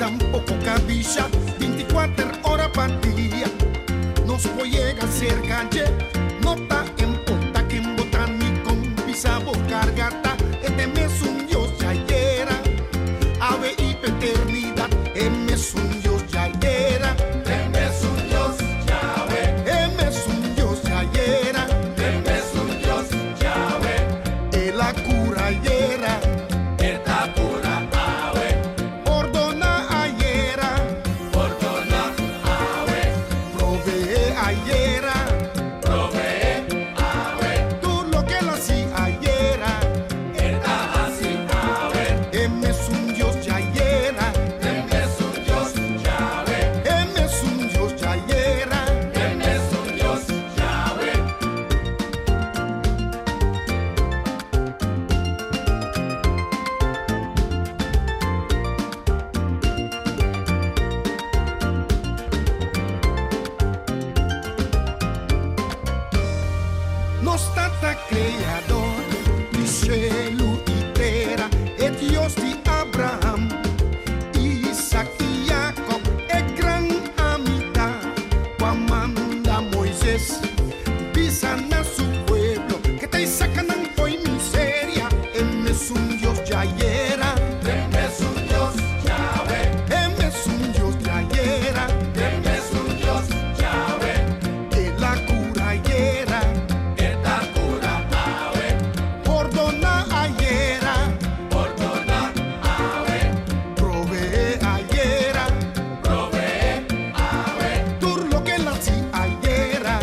tampoco cabilla 24 horas para día. Nos puede llegar cerca, no está en porta que en botánico pisamos cargata. Este mes un Dios ya era, ave y eternidad. Este es un Dios ya era, Este es un Dios Yahweh, este es un Dios ya era, este es un Dios Yahweh, la cura era, esta cura Yahweh, ordona ayera, ordona Yahweh, provee ayera, provee Yahweh, tú lo que la hacía ayera. esta así Yahweh, Este es un Dios ya era, este es un Dios Yahweh, este es un Dios ya era. este es un Dios Yahweh. No stata creador di cielo y tierra, es Dios de Abraham, Isaac y Jacob, es gran amistad. Cuando manda Moisés, pisan a su pueblo, que te sacan hoy miseria. Él es un Dios ya era, Este es un Dios Yahweh, Él es un Dios ya era, este es un Dios Yahweh, que la cura era, esta cura Yahweh, ordona ayera, ordona Yahweh, provee ayera. provee Yahweh, Tú lo que la hacía ayera,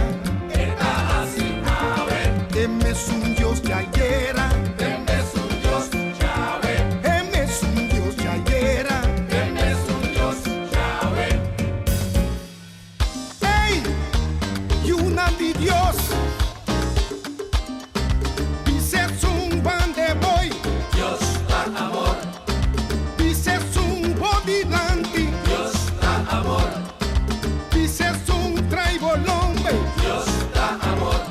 esta así Yahweh, Él es un Dios ya era, este es un Dios Yahweh, Él es un Dios ya era. este es un Dios Yahweh, ¡Ey! Y una de Dios, dices un pan de boy, Dios da amor, dices un bodilante, Dios da amor, dices un traibolombe, Dios da amor,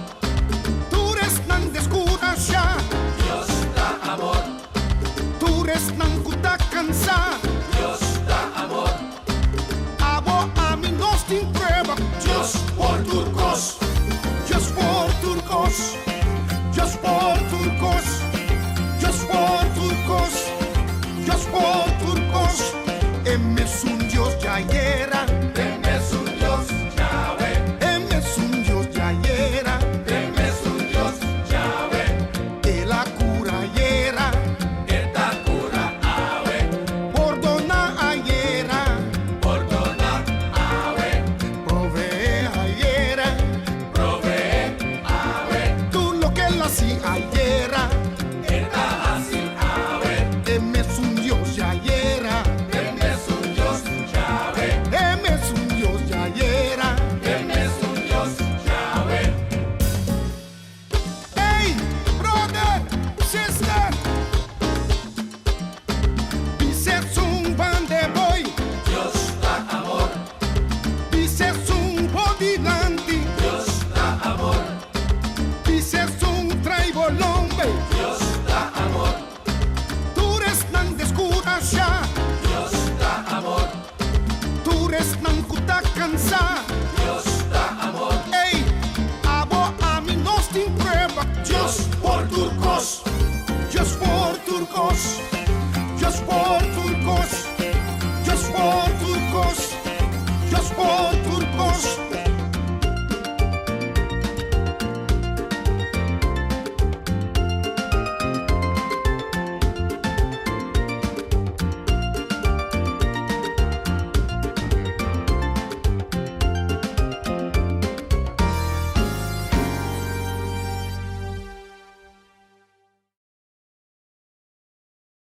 tú eres nan descuda ya, Dios da amor, tú eres nan kuta cansa, Dios da amor, abo a mí nos te prueba, Dios por turcos, just for turcos, just for turcos, just for turcos, just for turcos. Él es un Dios ya era, este es un Dios Yahweh, Él es un Dios ya era, este es un Dios Yahweh, que la cura era, esta cura Yahweh, ordona ayera, ordona Yahweh, provee ayera, provee Yahweh, tú lo que la hacía ayera. esta así Yahweh, Él es un Dios ya era, este es un Dios Yahweh, Él es un Dios ya era. este es un Dios Yahweh, Hey, brother, sister, dices un pan de boy, Dios da amor, dices un bodilante, Dios da amor, dices un traibolombe, Dios da amor, tú eres nan descuda ya, Dios da amor, tú eres nan kuta cansa. Dios da amor, Hey, abo a mí nos te prueba, Dios por turcos, just for turcos,